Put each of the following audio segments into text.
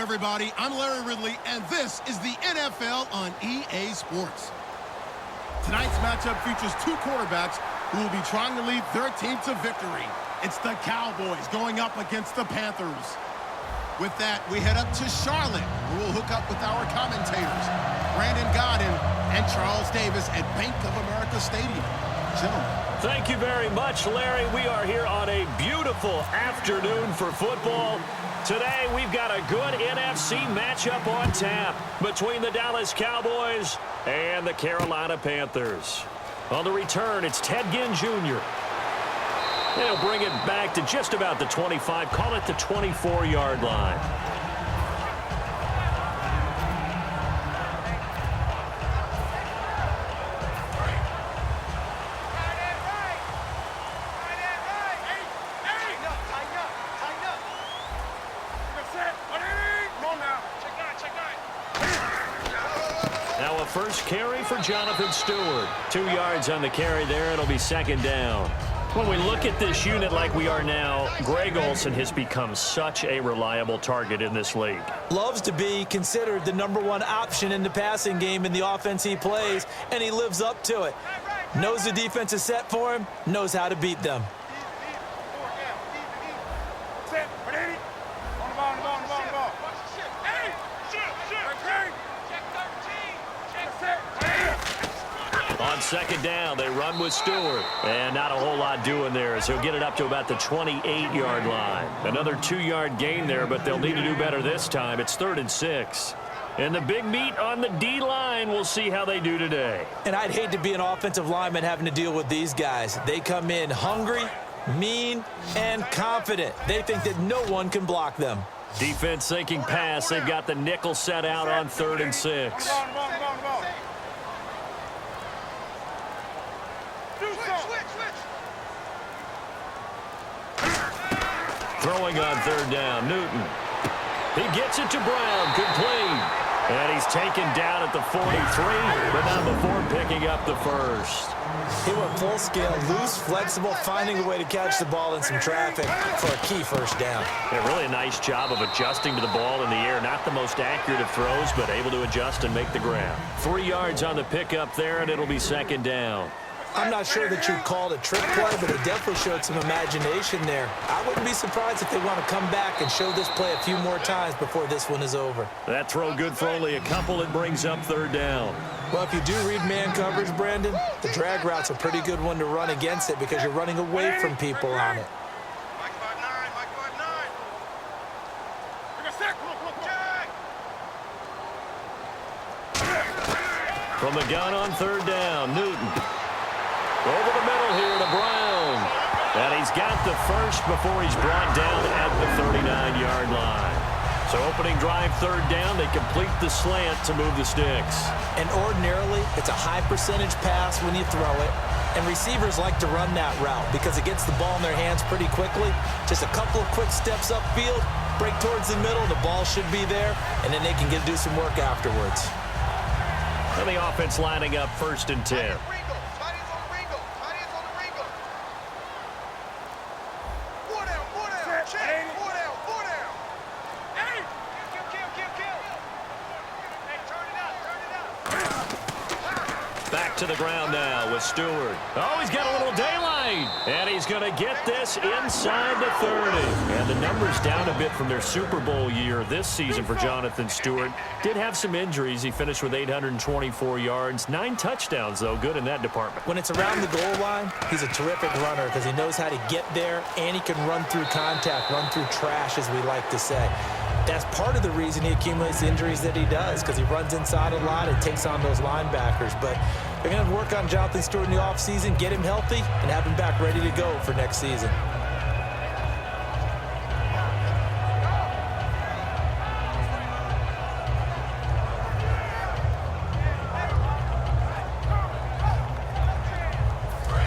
everybody. I'm Larry Ridley, and this is the NFL on EA Sports. Tonight's matchup features two quarterbacks who will be trying to lead their team to victory. It's the Cowboys going up against the Panthers. With that, we head up to Charlotte, where we'll hook up with our commentators, Brandon Godden and Charles Davis at Bank of America Stadium. Gentlemen. Thank you very much, Larry. We are here on a beautiful afternoon for football. Today, we've got a good NFC matchup on tap between the Dallas Cowboys and the Carolina Panthers. On the return, it's Ted Ginn Jr. They'll bring it back to just about the 25, call it the 24-yard line. First carry for Jonathan Stewart. 2 yards on the carry there. It'll be second down. When we look at this unit like we are now, Greg Olsen has become such a reliable target in this league. Loves to be considered the #1 option in the passing game in the offense he plays, and he lives up to it. Knows the defense is set for him, knows how to beat them. On second down, they run with Stewart. And not a whole lot doing there as he'll get it up to about the 28-yard line. Another 2-yard gain there, but they'll need to do better this time. It's 3rd and 6. And the big meat on the D-line, we'll see how they do today. And I'd hate to be an offensive lineman having to deal with these guys. They come in hungry, mean, and confident. They think that no one can block them. Defense thinking pass. They've got the nickel set out on 3rd and 6. Throwing on 3rd down, Newton. He gets it to Brown, complete. And he's taken down at the 43, but not before picking up the first. He went full scale, loose, flexible, finding a way to catch the ball in some traffic for a key first down. Yeah, really a nice job of adjusting to the ball in the air. Not the most accurate of throws, but able to adjust and make the ground. 3 yards on the pickup there, and it'll be second down. I'm not sure that you'd call it a trick play, but it definitely showed some imagination there. I wouldn't be surprised if they want to come back and show this play a few more times before this one is over. That throw good for only a couple. It brings up 3rd down. Well, if you do read man coverage, Brandon, the drag route's a pretty good one to run against it because you're running away from people on it. From the gun on 3rd down, Newton. Over the middle here to Brown. And he's got the first before he's brought down at the 39-yard line. So opening drive 3rd down, they complete the slant to move the sticks. And ordinarily, it's a high percentage pass when you throw it. And receivers like to run that route because it gets the ball in their hands pretty quickly. Just a couple of quick steps upfield, break towards the middle, the ball should be there, and then they can do some work afterwards. And the offense lining up 1st and 10. Back to the ground now with Stewart. Oh, he's got a little daylight. And he's going to get this inside the 30. And the numbers down a bit from their Super Bowl year this season for Jonathan Stewart. Did have some injuries. He finished with 824 yards. 9 touchdowns, though. Good in that department. When it's around the goal line, he's a terrific runner because he knows how to get there, and he can run through contact, run through trash, as we like to say. That's part of the reason he accumulates the injuries that he does, because he runs inside a lot and takes on those linebackers. But they're going to work on Jonathan Stewart in the offseason, get him healthy, and have him back ready to go for next season.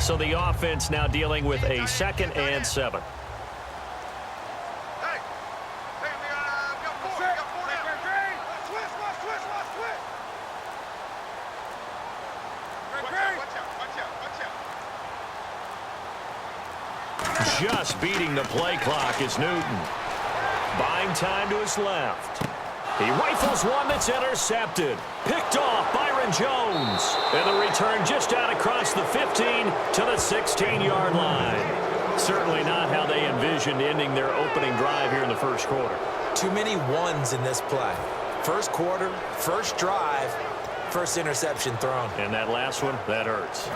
So the offense now dealing with a 2nd and 7. Just beating the play clock is Newton. Buying time to his left. He rifles one that's intercepted. Picked off Byron Jones. And the return just out across the 15 to the 16-yard line. Certainly not how they envisioned ending their opening drive here in the first quarter. Too many ones in this play. First quarter, first drive, first interception thrown. And that last one, that hurts.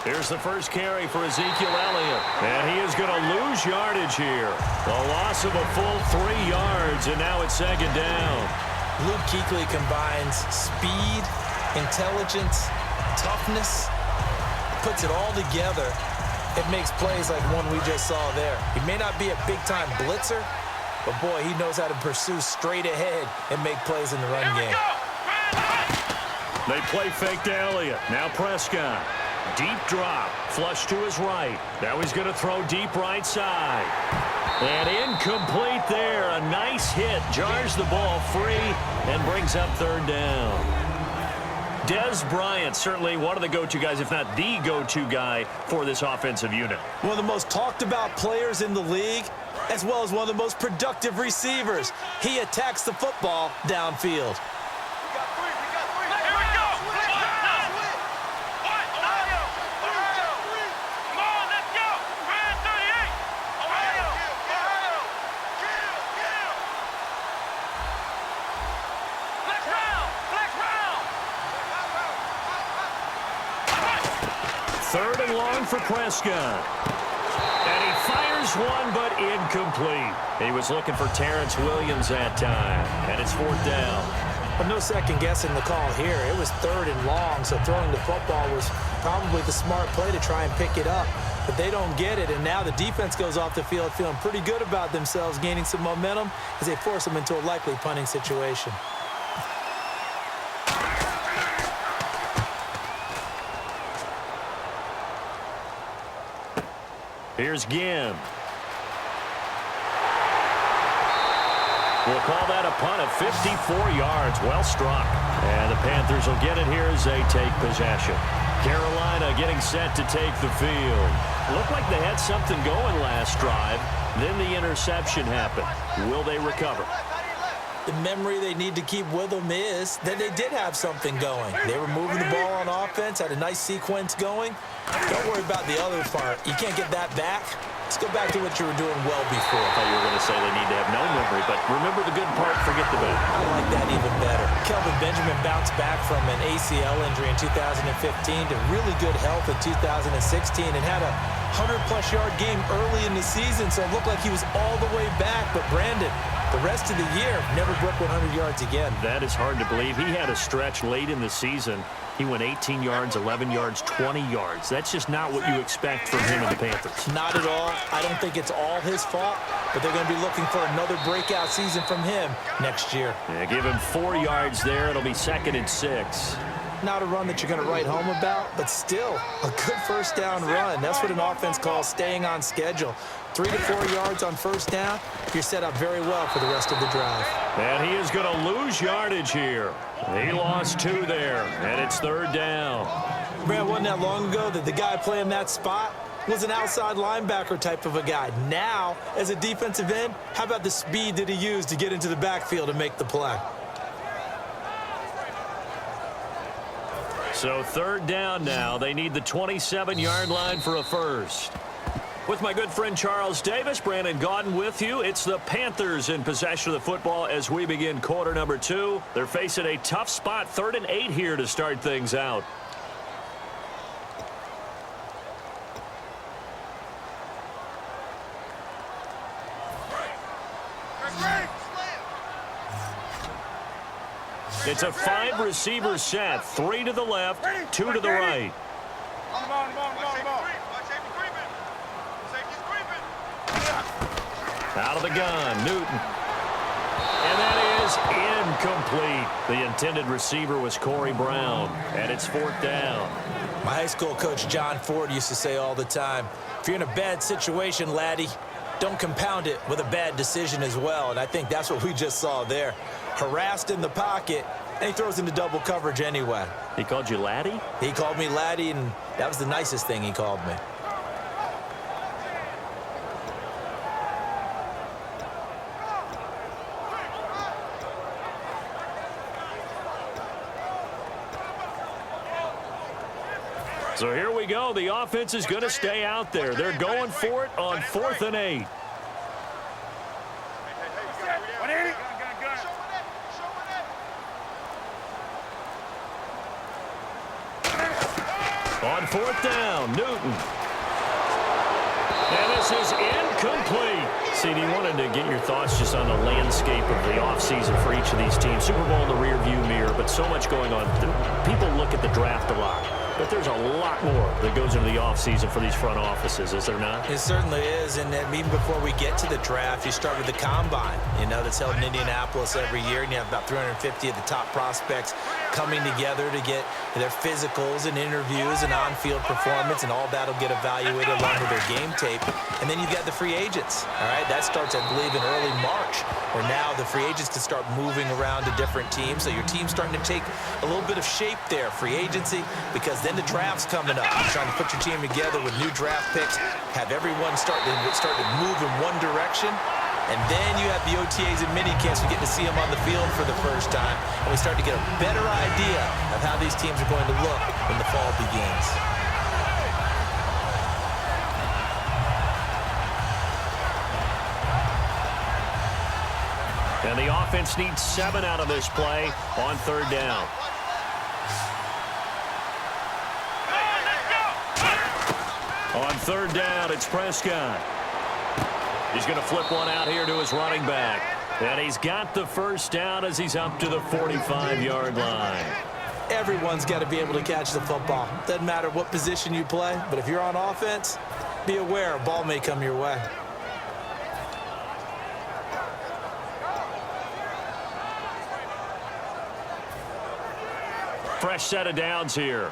Here's the first carry for Ezekiel Elliott. And he is going to lose yardage here. A loss of a full 3 yards, and now it's second down. Luke Kuechly combines speed, intelligence, toughness, puts it all together. It makes plays like one we just saw there. He may not be a big-time blitzer, but, boy, he knows how to pursue straight ahead and make plays in the run game. They play fake to Elliott. Now Prescott. Deep drop, flush to his right. Now he's going to throw deep right side. And incomplete there. A nice hit. Jars the ball free and brings up third down. Dez Bryant, certainly one of the go-to guys, if not the go-to guy for this offensive unit. One of the most talked about players in the league, as well as one of the most productive receivers. He attacks the football downfield. Third and long for Prescott. And he fires one, but incomplete. He was looking for Terrence Williams that time. And it's fourth down. But no second guessing the call here. It was third and long, so throwing the football was probably the smart play to try and pick it up. But they don't get it, and now the defense goes off the field feeling pretty good about themselves, gaining some momentum as they force them into a likely punting situation. Here's Ginn. We'll call that a punt of 54 yards. Well struck. And the Panthers will get it here as they take possession. Carolina getting set to take the field. Looked like they had something going last drive. Then the interception happened. Will they recover? The memory they need to keep with them is that they did have something going. They were moving the ball on offense, had a nice sequence going. Don't worry about the other part. You can't get that back. Let's go back to what you were doing well before. I thought you were going to say they need to have no memory, but remember the good part, forget the bad. I like that even better. Kelvin Benjamin bounced back from an ACL injury in 2015 to really good health in 2016 and had a 100-plus yard game early in the season, so it looked like he was all the way back. But Brandon, the rest of the year, never broke 100 yards again. That is hard to believe. He had a stretch late in the season. He went 18 yards, 11 yards, 20 yards. That's just not what you expect from him and the Panthers. Not at all. I don't think it's all his fault, but they're going to be looking for another breakout season from him next year. Yeah, give him 4 yards there. It'll be 2nd and 6. Not a run that you're going to write home about, but still a good first down run. That's what an offense calls staying on schedule. 3 to 4 yards on first down, you're set up very well for the rest of the drive. And he is going to lose yardage here. He lost 2 there, and it's 3rd down. Brad, wasn't that long ago that the guy playing that spot was an outside linebacker type of a guy. Now, as a defensive end, how about the speed that he used to get into the backfield and make the play? So 3rd down now. They need the 27-yard line for a first. With my good friend Charles Davis, Brandon Gaudin with you. It's the Panthers in possession of the football as we begin quarter number 2. They're facing a tough spot, 3rd and 8 here to start things out. It's a 5-receiver set, 3 to the left, 2 to the right. Out of the gun, Newton. And that is incomplete. The intended receiver was Corey Brown, and it's 4th down. My high school coach, John Ford, used to say all the time, if you're in a bad situation, laddie, don't compound it with a bad decision as well. And I think that's what we just saw there. Harassed in the pocket, and he throws into double coverage anyway. He called you laddie? He called me laddie, and that was the nicest thing he called me. So here we go. The offense is going to stay out there. They're going for it on 4th and 8. On 4th down, Newton. And this is incomplete. CD, wanted to get your thoughts just on the landscape of the offseason for each of these teams. Super Bowl in the rearview mirror, but so much going on. People look at the draft a lot. But there's a lot more that goes into the offseason for these front offices, is there not? It certainly is, and even before we get to the draft, you start with the combine, that's held in Indianapolis every year, and you have about 350 of the top prospects coming together to get their physicals and interviews and on-field performance, and all that will get evaluated along with their game tape. And then you've got the free agents, all right? That starts, I believe, in early March, where now the free agents can start moving around to different teams, so your team's starting to take a little bit of shape there, free agency, because then the draft's coming up. You're trying to put your team together with new draft picks, have everyone start to move in one direction, and then you have the OTAs and mini camps. We get to see them on the field for the first time, and we start to get a better idea of how these teams are going to look when the fall begins. And the offense needs 7 out of this play on 3rd down. On 3rd down, it's Prescott. He's going to flip one out here to his running back. And he's got the 1st down as he's up to the 45-yard line. Everyone's got to be able to catch the football. Doesn't matter what position you play, but if you're on offense, be aware a ball may come your way. Fresh set of downs here.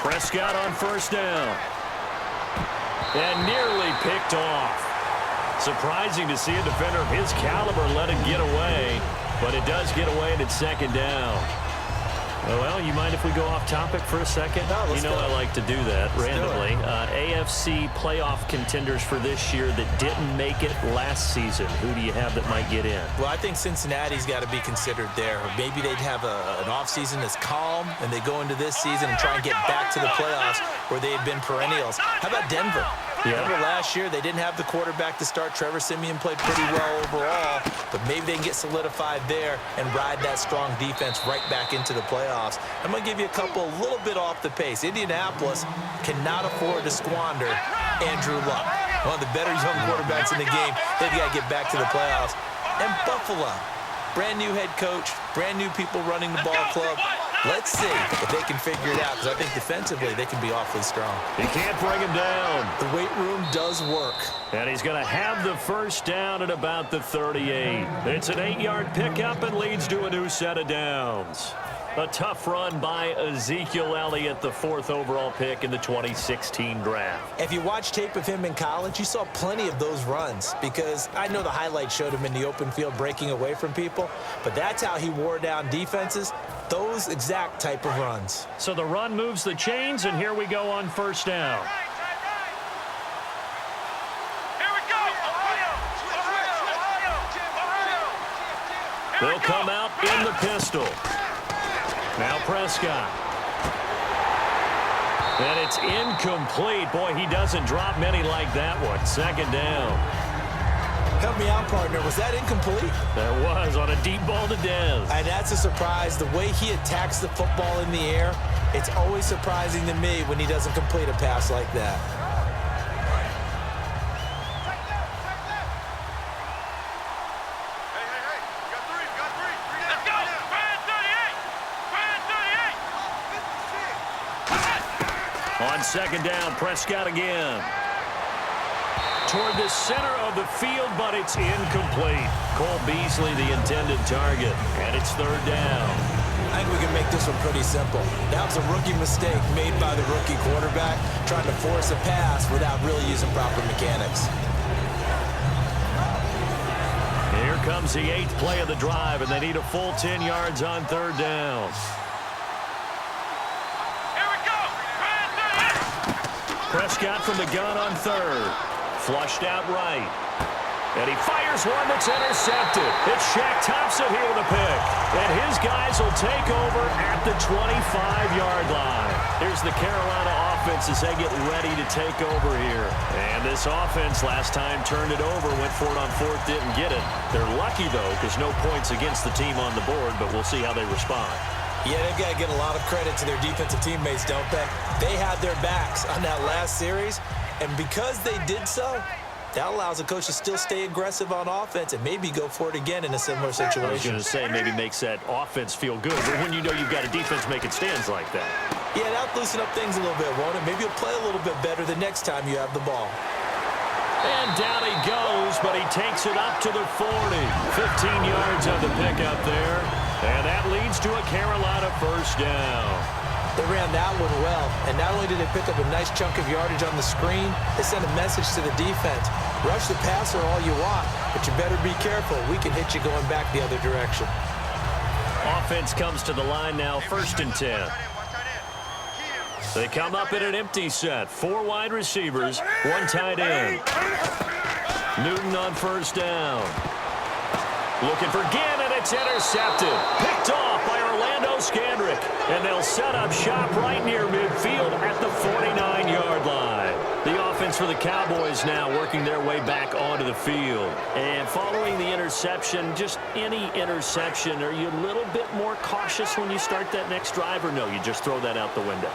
Prescott on 1st down. And nearly picked off. Surprising to see a defender of his caliber let it get away, but it does get away and it's 2nd down. Oh, well, you mind if we go off topic for a second? No, let's go. I like to do that randomly. AFC playoff contenders for this year that didn't make it last season. Who do you have that might get in? Well, I think Cincinnati's got to be considered there. Maybe they'd have an offseason that's calm, and they go into this season and try and get back to the playoffs where they had been perennials. How about Denver? Yeah. Remember last year, they didn't have the quarterback to start. Trevor Siemian played pretty well overall, but maybe they can get solidified there and ride that strong defense right back into the playoffs. I'm going to give you a couple a little bit off the pace. Indianapolis cannot afford to squander Andrew Luck, one of the better young quarterbacks in the game. They've got to get back to the playoffs. And Buffalo, brand new head coach, brand new people running the ball club. Let's see if they can figure it out, because I think defensively they can be awfully strong. He can't bring him down. The weight room does work. And he's going to have the 1st down at about the 38. It's an 8-yard pickup and leads to a new set of downs. A tough run by Ezekiel Elliott, the 4th overall pick in the 2016 draft. If you watch tape of him in college, you saw plenty of those runs, because I know the highlights showed him in the open field breaking away from people, but that's how he wore down defenses, those exact type of runs. So the run moves the chains, and here we go on 1st down. They'll come out in the pistol. Now Prescott. And it's incomplete. Boy, he doesn't drop many like that one. 2nd down. Help me out, partner. Was that incomplete? That was on a deep ball to Dez. And that's a surprise. The way he attacks the football in the air, it's always surprising to me when he doesn't complete a pass like that. On second down, Prescott again. Toward the center of the field, but it's incomplete. Cole Beasley, the intended target, and it's third down. I think we can make this one pretty simple. That was a rookie mistake made by the rookie quarterback, trying to force a pass without really using proper mechanics. Here comes the 8th play of the drive, and they need a full 10 yards on third down. Here we go. Prescott from the gun on third. Flushed out right. And he fires one that's intercepted. It's Shaq Thompson here with a pick. And his guys will take over at the 25-yard line. Here's the Carolina offense as they get ready to take over here. And this offense last time turned it over, went for it on fourth, didn't get it. They're lucky, though, because no points against the team on the board, but we'll see how they respond. Yeah, they've got to get a lot of credit to their defensive teammates, don't they? They had their backs on that last series, and because they did so, that allows a coach to still stay aggressive on offense and maybe go for it again in a similar situation. I was going to say maybe makes that offense feel good, but when you know you've got a defense making stands like that. Yeah, that'll loosen up things a little bit, won't it? Maybe you'll play a little bit better the next time you have the ball. And down he goes, but he takes it up to the 40. 15 yards on the pickup there, and that leads to a Carolina first down. They ran that one well, and not only did they pick up a nice chunk of yardage on the screen, they sent a message to the defense. Rush the passer all you want, but you better be careful. We can hit you going back the other direction. Offense comes to the line now, 1st and 10. They come up in an empty set. 4 wide receivers, 1 tight end. Newton on first down. Looking for Ginn, and it's intercepted. Picked off by Orlando Scandrick. And they'll set up shop right near midfield at the 49-yard line. The offense for the Cowboys now working their way back onto the field. And following the interception, just any interception, are you a little bit more cautious when you start that next drive, or no, you just throw that out the window?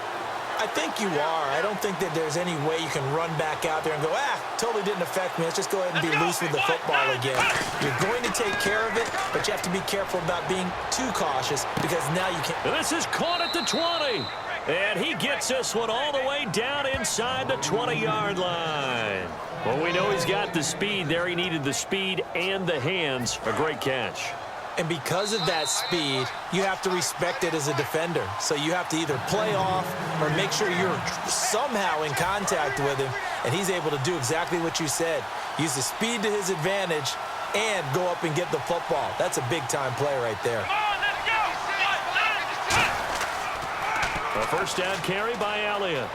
I think you are. I don't think that there's any way you can run back out there and go, totally didn't affect me. Let's just go ahead and be loose with the football again. You're going to take care of it, but you have to be careful about being too cautious because now you can't. This is caught at the 20. And he gets this one all the way down inside the 20-yard line. Well, we know he's got the speed there. He needed the speed and the hands. A great catch. And because of that speed, you have to respect it as a defender. So you have to either play off or make sure you're somehow in contact with him, and he's able to do exactly what you said. Use the speed to his advantage and go up and get the football. That's a big-time play right there. A first down carry by Elliott.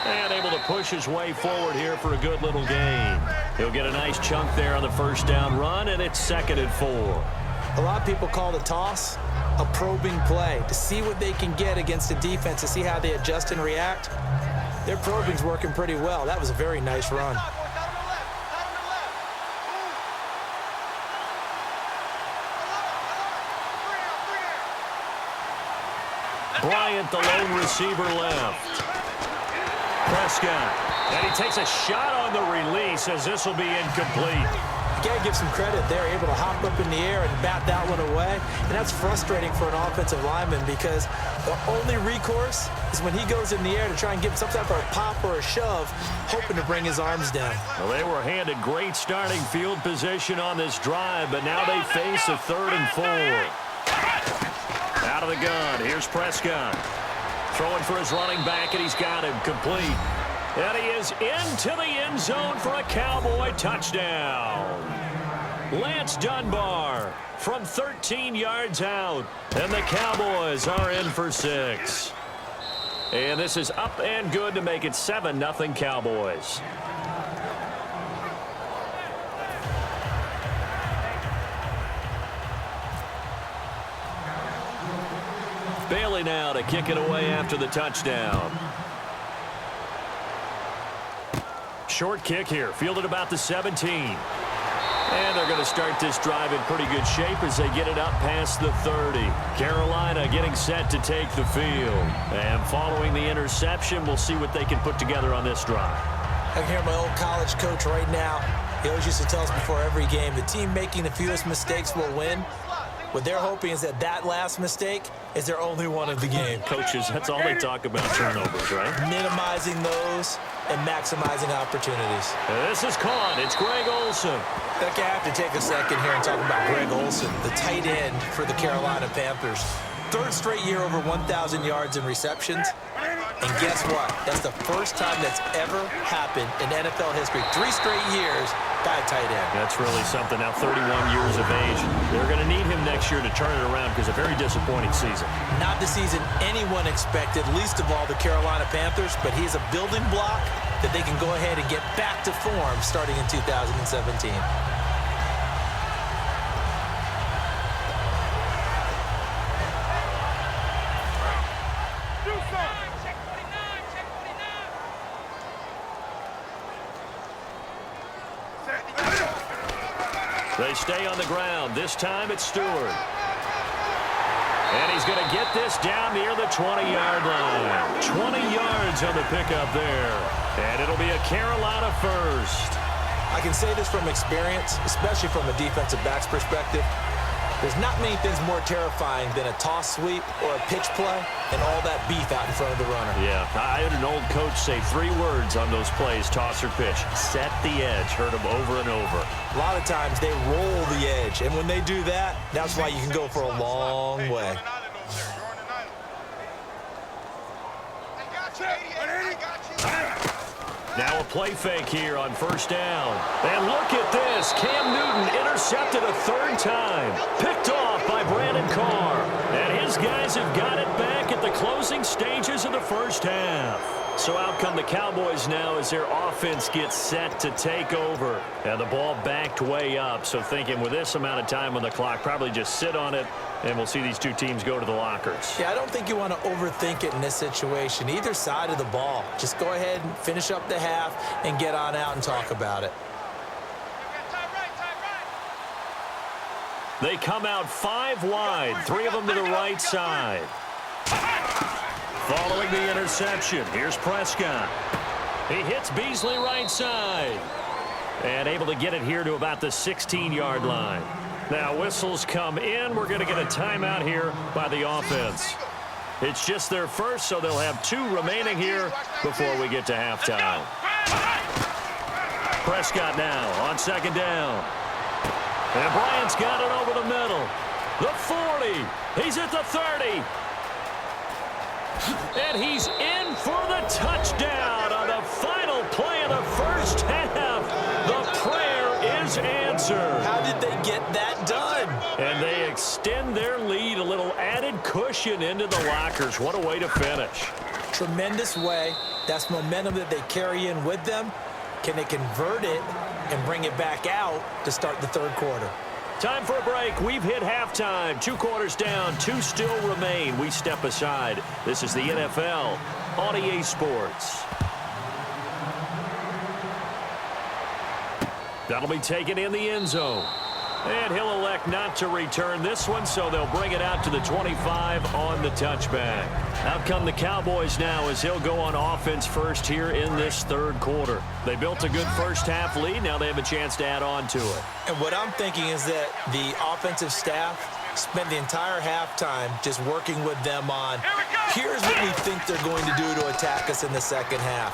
And able to push his way forward here for a good little gain. He'll get a nice chunk there on the first down run, and it's 2nd and 4. A lot of people call the toss a probing play to see what they can get against the defense, to see how they adjust and react. Their probing's working pretty well. That was a very nice run. Bryant, the lone receiver, left. Prescott, and he takes a shot on the release as this will be incomplete. You got to give some credit. They're able to hop up in the air and bat that one away, and that's frustrating for an offensive lineman because the only recourse is when he goes in the air to try and give some type of a pop or a shove, hoping to bring his arms down. Well, they were handed great starting field position on this drive, but now they face a 3rd and 4. Out of the gun, here's Prescott. Throwing for his running back, and he's got him complete. And he is into the end zone for a Cowboy touchdown. Lance Dunbar from 13 yards out. And the Cowboys are in for 6. And this is up and good to make it 7-0 Cowboys. Bailey now to kick it away after the touchdown. Short kick here, fielded about the 17. And they're going to start this drive in pretty good shape as they get it up past the 30. Carolina getting set to take the field. And following the interception, we'll see what they can put together on this drive. I can hear my old college coach right now. He always used to tell us before every game, the team making the fewest mistakes will win. What they're hoping is that that last mistake is their only one of the game. Coaches, that's all they talk about, turnovers, right? Minimizing those and maximizing opportunities. This is caught. It's Greg Olsen. I have to take a second here and talk about Greg Olsen, the tight end for the Carolina Panthers. Third straight year over 1,000 yards in receptions. And guess what? That's the first time that's ever happened in NFL history. 3 straight years by a tight end. That's really something. Now 31 years of age. They're going to need him next year to turn it around because a very disappointing season. Not the season anyone expected, least of all the Carolina Panthers, but he's a building block that they can go ahead and get back to form starting in 2017. They stay on the ground. This time it's Stewart. And he's going to get this down near the 20-yard line. 20 yards on the pickup there. And it'll be a Carolina first. I can say this from experience, especially from a defensive back's perspective. There's not many things more terrifying than a toss sweep or a pitch play and all that beef out in front of the runner. Yeah, I had an old coach say 3 words on those plays, toss or pitch. Set the edge. Heard him over and over. A lot of times they roll the edge, and when they do that, that's why you can go for a long way. Now a play fake here on first down. And look at this. Cam Newton intercepted a 3rd time. Picked off by Brandon Carr. And his guys have got it back at the closing stages of the first half. So out come the Cowboys now as their offense gets set to take over. And the ball backed way up. So thinking with this amount of time on the clock, probably just sit on it, and we'll see these two teams go to the lockers. Yeah, I don't think you want to overthink it in this situation. Either side of the ball. Just go ahead and finish up the half and get on out and talk about it. They come out 5 wide, 3 of them to the right side. Following the interception, here's Prescott. He hits Beasley right side. And able to get it here to about the 16-yard line. Now whistles come in. We're going to get a timeout here by the offense. It's just their first, so they'll have 2 remaining here before we get to halftime. Prescott now on 2nd down. And Bryant's got it over the middle. The 40. He's at the 30. And he's in for the touchdown on the final play of the first half. The prayer is answered. How did they get that done? And they extend their lead, a little added cushion into the lockers. What a way to finish. Tremendous way. That's momentum that they carry in with them. Can they convert it and bring it back out to start the 3rd quarter? Time for a break. We've hit halftime. 2 quarters down. 2 still remain. We step aside. This is the NFL on EA Sports. That'll be taken in the end zone. And he'll elect not to return this one, so they'll bring it out to the 25 on the touchback. Out come the Cowboys now as he'll go on offense first here in this 3rd quarter. They built a good first half lead. Now they have a chance to add on to it. And what I'm thinking is that the offensive staff spent the entire halftime just working with them on, here's what we think they're going to do to attack us in the 2nd half.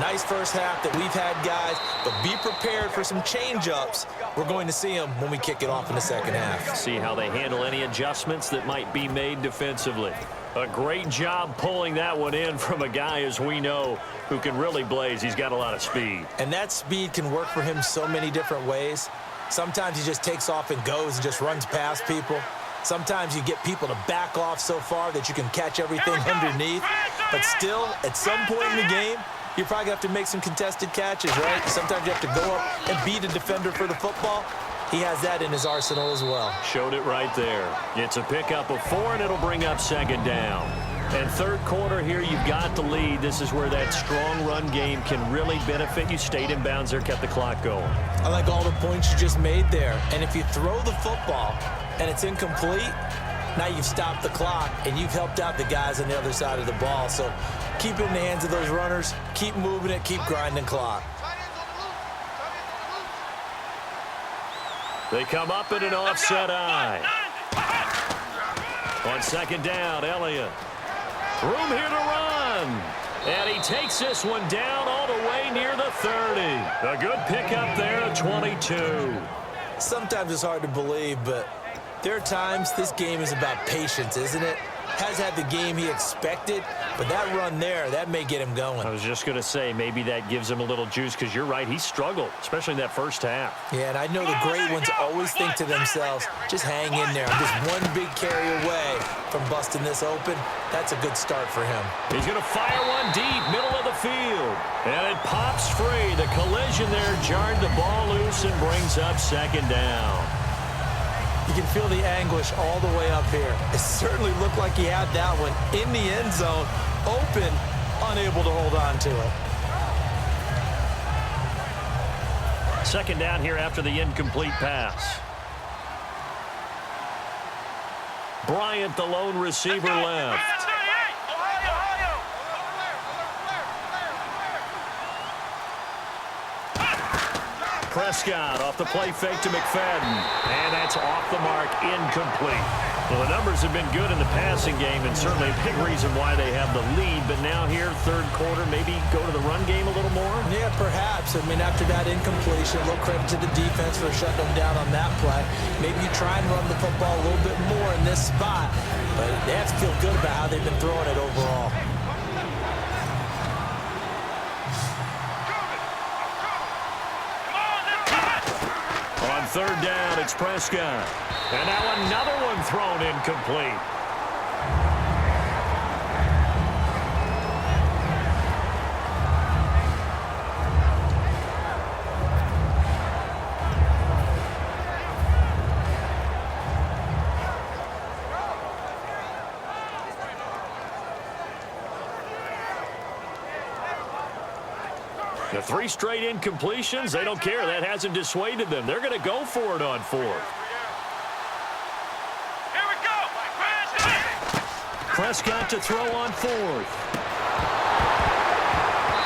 Nice first half that we've had, guys, but be prepared for some change-ups. We're going to see them when we kick it off in the 2nd half. See how they handle any adjustments that might be made defensively. A great job pulling that one in from a guy, as we know, who can really blaze. He's got a lot of speed. And that speed can work for him so many different ways. Sometimes he just takes off and goes and just runs past people. Sometimes you get people to back off so far that you can catch everything underneath. But still, at some point in the game, you're probably going to have to make some contested catches, right? Sometimes you have to go up and beat a defender for the football. He has that in his arsenal as well. Showed it right there. It's a pickup of 4, and it'll bring up 2nd down. And 3rd quarter here, you've got the lead. This is where that strong run game can really benefit you. Stayed in bounds there, kept the clock going. I like all the points you just made there. And if you throw the football and it's incomplete, now you've stopped the clock, and you've helped out the guys on the other side of the ball. So keep it in the hands of those runners. Keep moving it. Keep grinding clock. They come up in an offset eye. On second down, Elliott. Room here to run. And he takes this one down all the way near the 30. A good pickup there at 22. Sometimes it's hard to believe, but there are times this game is about patience, isn't it? Has had the game he expected, but that run there, that may get him going. I was just going to say, maybe that gives him a little juice, because you're right, he struggled, especially in that first half. Yeah, and I know the great ones always think to themselves, just hang in there. I'm just one big carry away from busting this open. That's a good start for him. He's going to fire one deep, middle of the field. And it pops free. The collision there jarred the ball loose and brings up second down. You can feel the anguish all the way up here. It certainly looked like he had that one in the end zone, open, unable to hold on to it. Second down here after the incomplete pass. Bryant, the lone receiver, left. Prescott off the play fake to McFadden. And that's off the mark, incomplete. Well, the numbers have been good in the passing game, and certainly a big reason why they have the lead. But now here, third quarter, maybe go to the run game a little more? Yeah, perhaps. I mean, after that incompletion, a little credit to the defense for shutting them down on that play. Maybe you try and run the football a little bit more in this spot. But they have to feel good about how they've been throwing it overall. On third down, it's Prescott. And now another one thrown incomplete. The 3 straight incompletions, they don't care. That hasn't dissuaded them. They're going to go for it on fourth. Here we go. Prescott to throw on fourth.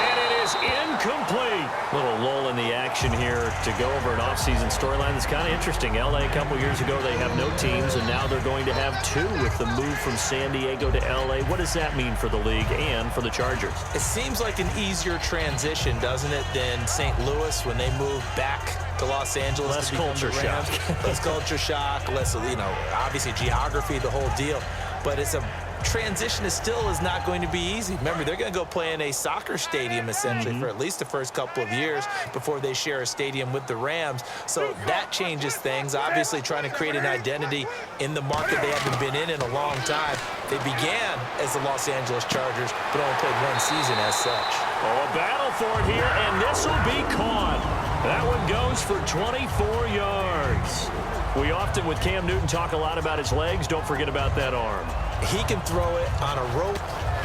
And it is incomplete. Little lull in the action here to go over an offseason storyline that's kind of interesting. LA a couple years ago, they have no teams, and now they're going to have 2 with the move from San Diego to LA. What does that mean for the league and for the Chargers? It seems like an easier transition, doesn't it, than St. Louis when they moved back to Los Angeles. Less culture shock. Less culture shock, less, obviously geography, the whole deal. But it's a transition is not going to be easy. Remember, they're going to go play in a soccer stadium essentially for at least the first couple of years before they share a stadium with the Rams. So that changes things. Obviously trying to create an identity in the market they haven't been in a long time. They began as the Los Angeles Chargers, but only played 1 season as such. Oh, a battle for it here, and this will be caught. That one goes for 24 yards. We often, with Cam Newton, talk a lot about his legs. Don't forget about that arm. He can throw it on a rope.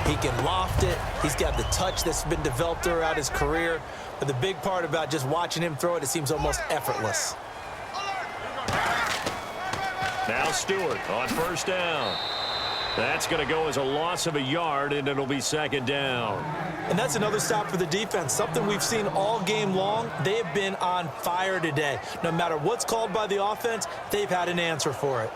He can loft it. He's got the touch that's been developed throughout his career. But the big part about just watching him throw it, it seems almost effortless. Now Stewart on first down. That's going to go as a loss of a yard, and it'll be second down. And that's another stop for the defense, something we've seen all game long. They have been on fire today. No matter what's called by the offense, they've had an answer for it.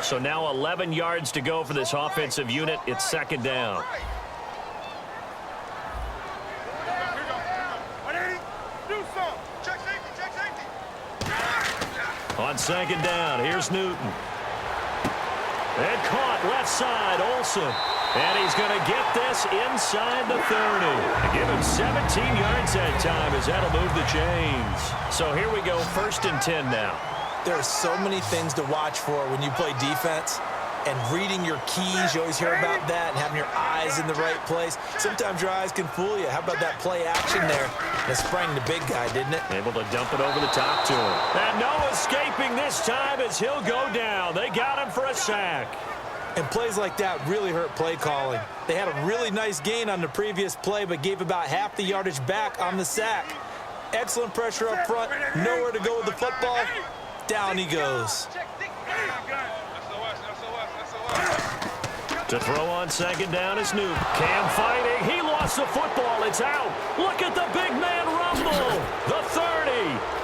So now 11 yards to go for this offensive unit. It's second down. On second down, here's Newton. And caught left side, Olsen. And he's going to get this inside the 30. Give him 17 yards that time as that'll move the chains. So here we go, 1st and 10 now. There are so many things to watch for when you play defense. And reading your keys, you always hear about that, and having your eyes in the right place. Sometimes your eyes can fool you. How about that play action there? That sprang the big guy, didn't it? Able to dump it over the top to him. And no escaping this time as he'll go down. They got him for a sack. And plays like that really hurt play calling. They had a really nice gain on the previous play, but gave about half the yardage back on the sack. Excellent pressure up front. Nowhere to go with the football. Down he goes. To throw on second down is Newton. Cam fighting. He lost the football. It's out. Look at the big man rumble. The 30.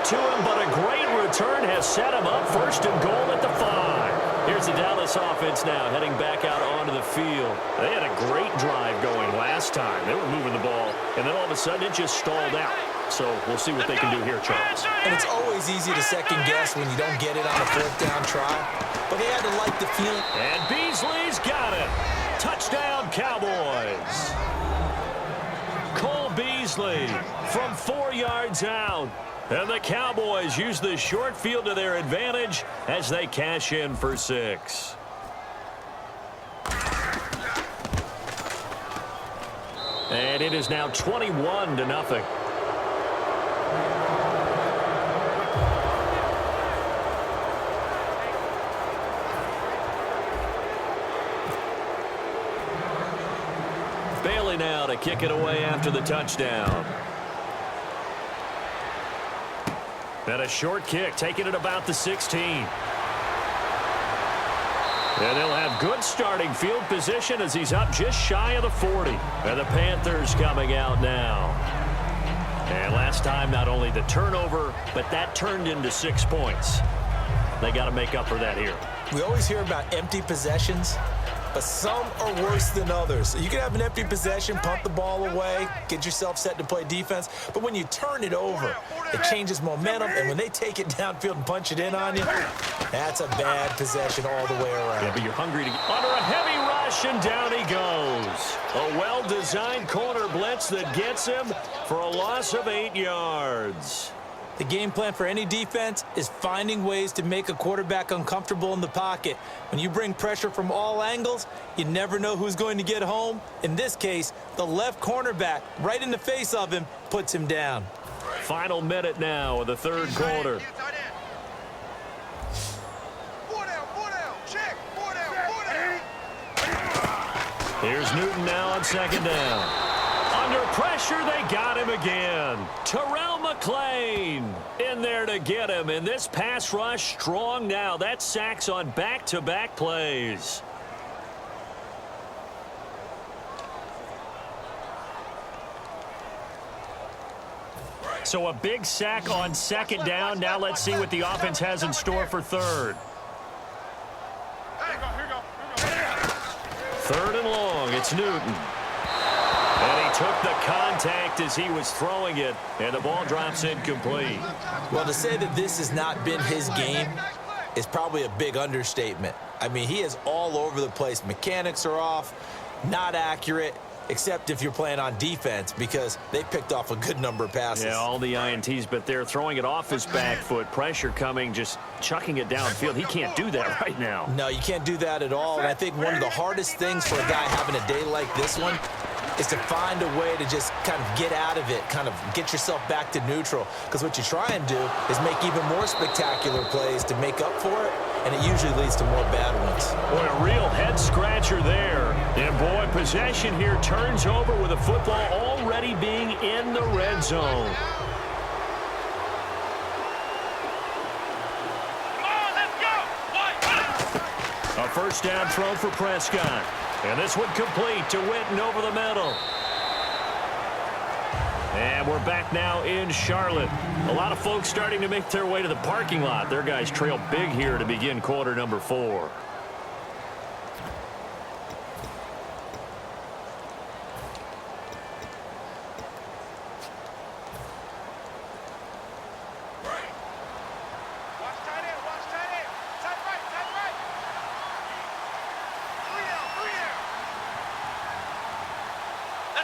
to him, but a great return has set him up first and goal at the 5. Here's the Dallas offense now heading back out onto the field. They had a great drive going last time. They were moving the ball, and then all of a sudden it just stalled out. So we'll see what they can do here, Charles. And it's always easy to second guess when you don't get it on a fourth down try. But they had to like the feeling. And Beasley's got it. Touchdown, Cowboys. Cole Beasley from 4 yards out. And the Cowboys use the short field to their advantage as they cash in for 6. And it is now 21-0. Bailey now to kick it away after the touchdown. And a short kick, taking it about the 16. And they'll have good starting field position as he's up just shy of the 40. And the Panthers coming out now. And last time, not only the turnover, but that turned into 6 points. They got to make up for that here. We always hear about empty possessions, but some are worse than others. You can have an empty possession, punt the ball away, get yourself set to play defense, but when you turn it over, it changes momentum, and when they take it downfield and punch it in on you, that's a bad possession all the way around. Yeah, but you're hungry to get under a heavy rush, and down he goes. A well-designed corner blitz that gets him for a loss of 8 yards. The game plan for any defense is finding ways to make a quarterback uncomfortable in the pocket. When you bring pressure from all angles, you never know who's going to get home. In this case, the left cornerback, right in the face of him, puts him down. Final minute now of the third quarter. Here's Newton now on second down. Under pressure, they got him again. Terrell McClain in there to get him. And this pass rush strong now. That's sacks on back-to-back plays. So a big sack on second down. Now let's see what the offense has in store for third. Third and long. It's Newton. And he took the contact as he was throwing it, and the ball drops incomplete. Well, to say that this has not been his game is probably a big understatement. I mean, he is all over the place. Mechanics are off, not accurate, except if you're playing on defense, because they picked off a good number of passes. Yeah, all the INTs, but they're throwing it off his back foot. Pressure coming, just chucking it downfield. He can't do that right now. No, you can't do that at all. And I think one of the hardest things for a guy having a day like this one is to find a way to just kind of get out of it, kind of get yourself back to neutral. Because what you try and do is make even more spectacular plays to make up for it, and it usually leads to more bad ones. Boy, a real head-scratcher there. And, boy, possession here turns over with the football already being in the red zone. A first down throw for Prescott. And this one complete to Witten over the middle. And we're back now in Charlotte. A lot of folks starting to make their way to the parking lot. Their guys trail big here to begin quarter number 4.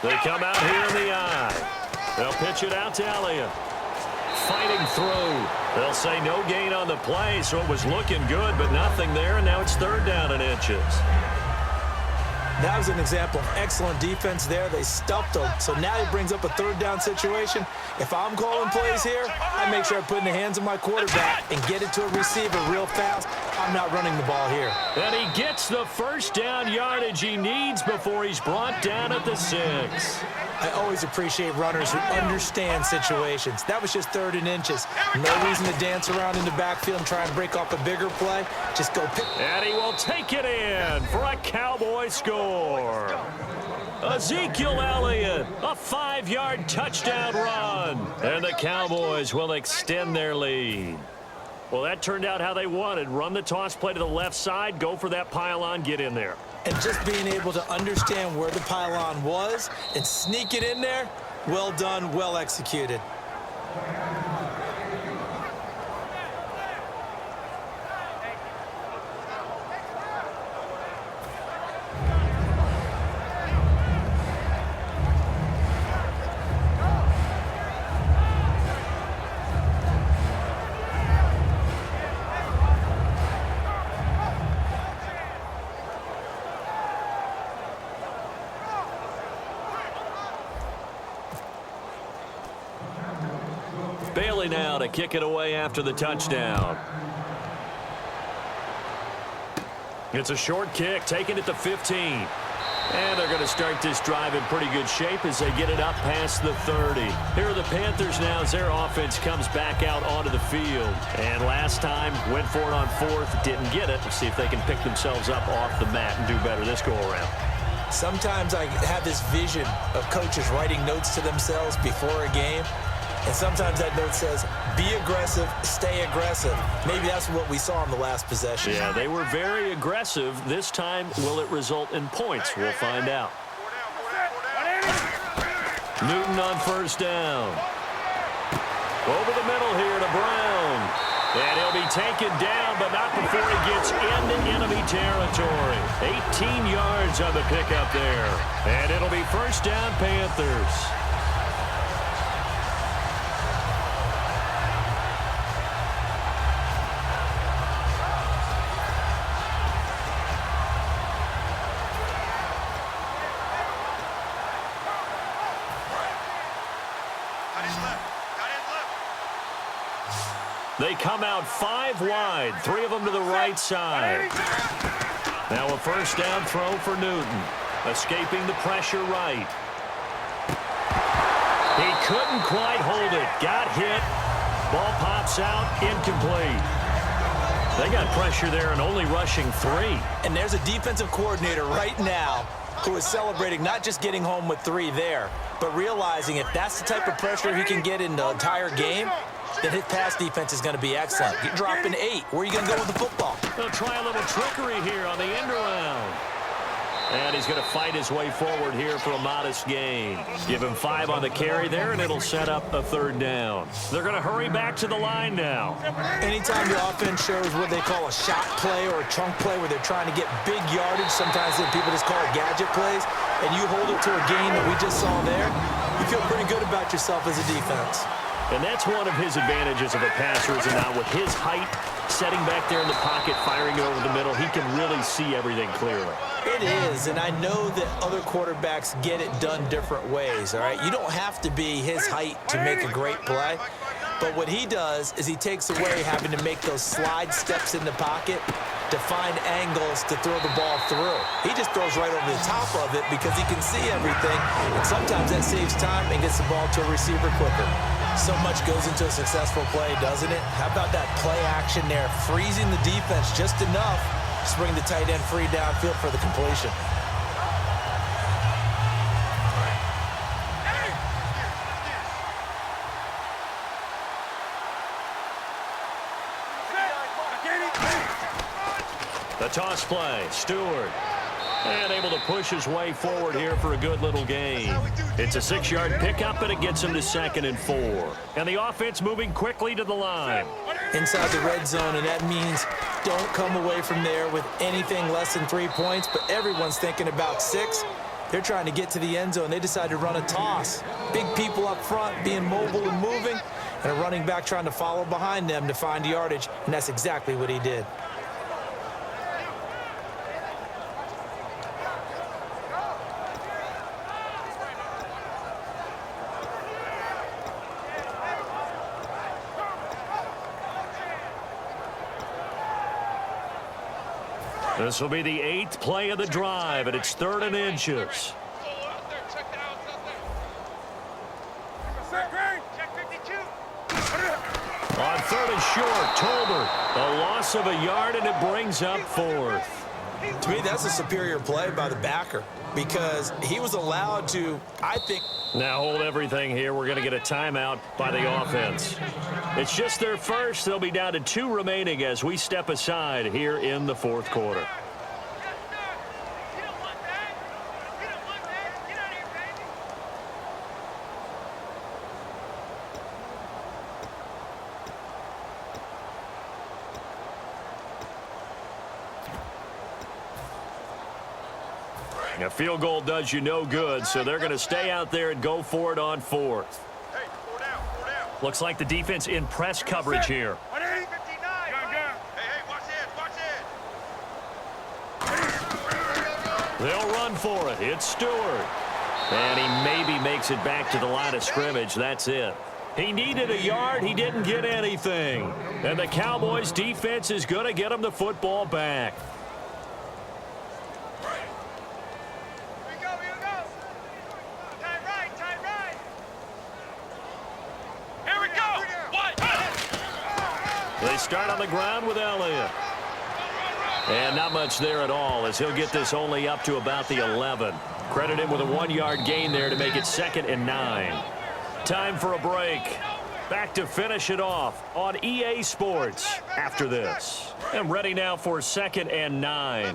They come out here in the eye. They'll pitch it out to Elliott. Fighting through. They'll say no gain on the play, so it was looking good, but nothing there, and now it's third down and inches. That was an example of excellent defense there. They stuffed him, so now he brings up a third down situation. If I'm calling plays here, I make sure I put it in the hands of my quarterback and get it to a receiver real fast. I'm not running the ball here. And he gets the first down yardage he needs before he's brought down at the 6. I always appreciate runners who understand situations. That was just 3rd and inches. No reason to dance around in the backfield and try and break off a bigger play. Just go pick. And he will take it in for a Cowboy score. Ezekiel Elliott, a 5-yard touchdown run. And the Cowboys will extend their lead. Well, that turned out how they wanted. Run the toss play to the left side, go for that pylon, get in there. And just being able to understand where the pylon was and sneak it in there, well done, well executed. Bailey now to kick it away after the touchdown. It's a short kick, taken at the 15. And they're going to start this drive in pretty good shape as they get it up past the 30. Here are the Panthers now as their offense comes back out onto the field. And last time, went for it on 4th, didn't get it. Let's see if they can pick themselves up off the mat and do better this go-around. Sometimes I have this vision of coaches writing notes to themselves before a game. And sometimes that note says, be aggressive, stay aggressive. Maybe that's what we saw in the last possession. Yeah, they were very aggressive. This time, will it result in points? We'll find out. Newton on 1st down. Over the middle here to Brown. And he'll be taken down, but not before he gets into enemy territory. 18 yards on the pickup there. And it'll be 1st down, Panthers. They come out 5 wide, 3 of them to the right side. Now a 1st down throw for Newton. Escaping the pressure right. He couldn't quite hold it. Got hit. Ball pops out. Incomplete. They got pressure there and only rushing 3. And there's a defensive coordinator right now who is celebrating not just getting home with 3 there, but realizing if that's the type of pressure he can get in the entire game, then his pass defense is going to be excellent. You're dropping 8. Where are you going to go with the football? They'll try a little trickery here on the end around. And he's going to fight his way forward here for a modest gain. Give him 5 on the carry there, and it'll set up a 3rd down. They're going to hurry back to the line now. Anytime the offense shows what they call a shot play or a chunk play where they're trying to get big yardage, sometimes people just call it gadget plays, and you hold it to a gain that we just saw there, you feel pretty good about yourself as a defense. And that's one of his advantages of a passer, is now with his height, setting back there in the pocket, firing it over the middle, he can really see everything clearly. It is, and I know that other quarterbacks get it done different ways, all right? You don't have to be his height to make a great play, but what he does is he takes away having to make those slide steps in the pocket to find angles to throw the ball through. He just throws right over the top of it because he can see everything, and sometimes that saves time and gets the ball to a receiver quicker. So much goes into a successful play, doesn't it? How about that play action there, freezing the defense just enough to bring the tight end free downfield for the completion. The toss play, Stewart. And able to push his way forward here for a good little gain. It's a 6-yard pickup, and it gets him to 2nd and 4. And the offense moving quickly to the line. Inside the red zone, and that means don't come away from there with anything less than 3 points, but everyone's thinking about 6. They're trying to get to the end zone. They decide to run a toss. Big people up front being mobile and moving, and a running back trying to follow behind them to find yardage, and that's exactly what he did. This will be the 8th play of the drive, and it's 3rd and inches. third and short. Tolbert, a loss of a yard, and it brings up fourth. To me, that's a superior play by the backer because he was allowed to, I think. Now hold everything here. We're going to get a timeout by the offense. It's just their first. They'll be down to 2 remaining as we step aside here in the fourth quarter. A field goal does you no good, so they're going to stay out there and go for it on fourth. Hey, 4 down, 4 down. Looks like the defense in press coverage here. Hey, watch this. They'll run for it. It's Stewart. And he maybe makes it back to the line of scrimmage. That's it. He needed a yard. He didn't get anything. And the Cowboys defense is going to get him the football back. They start on the ground with Elliott. And not much there at all as he'll get this only up to about the 11. Credit him with a 1-yard gain there to make it 2nd and 9. Time for a break. Back to finish it off on EA Sports after this. And ready now for 2nd and 9. Here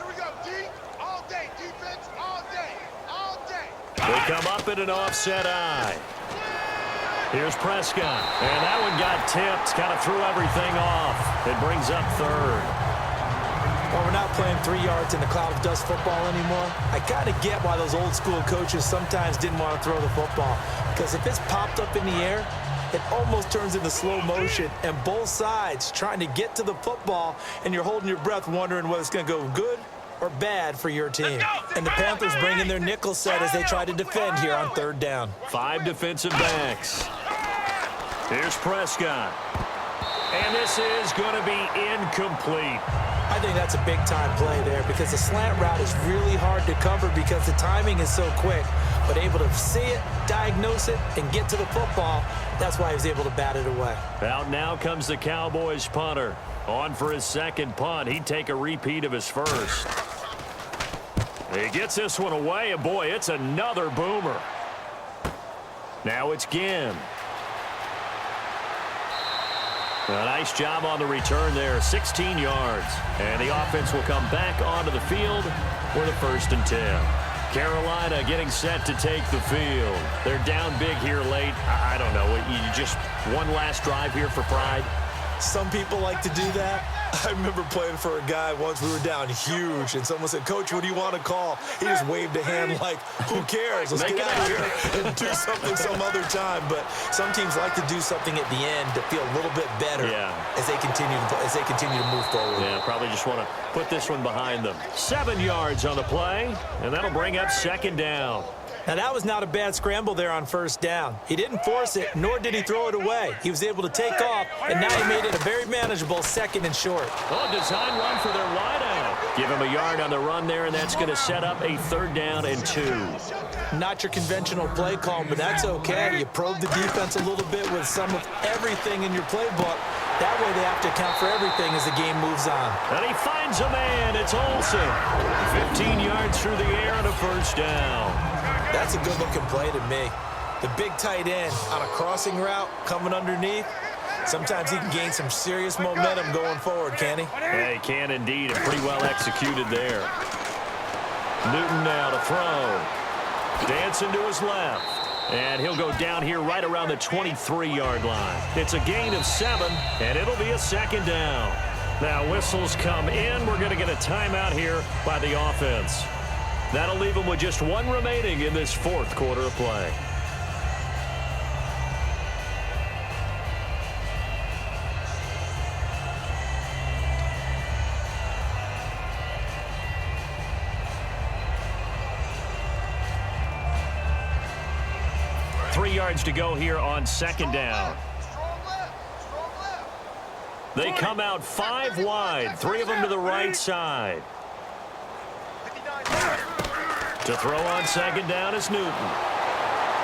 we go, D. All day. Defense all day. All day. They come up in an offset eye. Here's Prescott, and that one got tipped, kind of threw everything off. It brings up 3rd. Well, we're not playing 3 yards in the cloud of dust football anymore. I kind of get why those old school coaches sometimes didn't want to throw the football, because if it's popped up in the air, it almost turns into slow motion, and both sides trying to get to the football, and you're holding your breath wondering whether it's going to go good or bad for your team. And the Panthers bring in their nickel set as they try to defend here on 3rd down. 5 defensive backs. Here's Prescott. And this is going to be incomplete. I think that's a big-time play there because the slant route is really hard to cover because the timing is so quick. But able to see it, diagnose it, and get to the football, that's why he was able to bat it away. Out now comes the Cowboys punter. On for his 2nd punt. He'd take a repeat of his first. He gets this one away, and boy, it's another boomer. Now it's Ginn. A nice job on the return there, 16 yards. And the offense will come back onto the field for the 1st and 10. Carolina getting set to take the field. They're down big here late. I don't know. You just one last drive here for pride? Some people like to do that. I remember playing for a guy once. We were down huge, and someone said, "Coach, what do you want to call?" He just waved a hand like, who cares? Let's get out of here and do something some other time. But some teams like to do something at the end to feel a little bit better as they continue to move forward. Yeah, probably just want to put this one behind them. 7 yards on the play, and that'll bring up 2nd down. Now, that was not a bad scramble there on 1st down. He didn't force it, nor did he throw it away. He was able to take off, and now he made it a very manageable 2nd and short. Oh, design run for their wideout. Give him a yard on the run there, and that's going to set up a 3rd down and 2. Not your conventional play call, but that's okay. You probe the defense a little bit with some of everything in your playbook. That way they have to account for everything as the game moves on. And he finds a man. It's Olsen. 15 yards through the air and a 1st down. That's a good-looking play to me. The big tight end on a crossing route coming underneath. Sometimes he can gain some serious momentum going forward, can he? Yeah, he can indeed, and pretty well executed there. Newton now to throw. Dancing to his left. And he'll go down here right around the 23-yard line. It's a gain of 7, and it'll be a 2nd down. Now whistles come in. We're going to get a timeout here by the offense. That'll leave them with just 1 remaining in this 4th quarter of play. Three yards to go here on 2nd down. They come out 5 wide, 3 of them to the right side. To throw on 2nd down is Newton.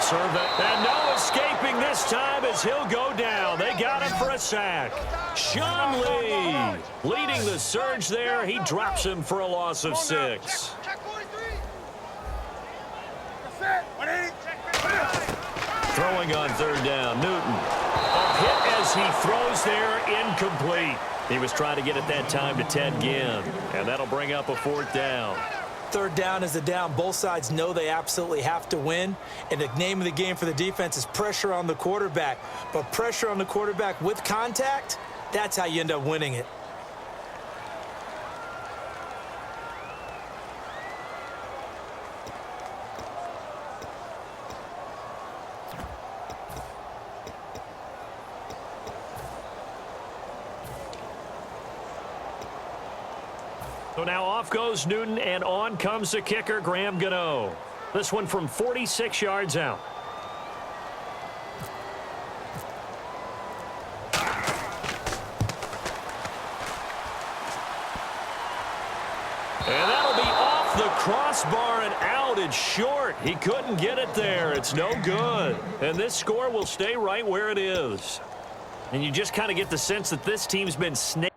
Serve it. And no escaping this time as he'll go down. They got him for a sack. Sean Lee leading the surge there. He drops him for a loss of 6. Check 43. Throwing on third down, Newton. A hit as he throws there, incomplete. He was trying to get it that time to Ted Ginn, and that'll bring up a 4th down. Third down is a down. Both sides know they absolutely have to win, and the name of the game for the defense is pressure on the quarterback. But pressure on the quarterback with contact, that's how you end up winning it. So now off goes Newton, and on comes the kicker, Graham Gano. This one from 46 yards out. And that'll be off the crossbar and out. It's short. He couldn't get it there. It's no good. And this score will stay right where it is. And you just kind of get the sense that this team's been snake.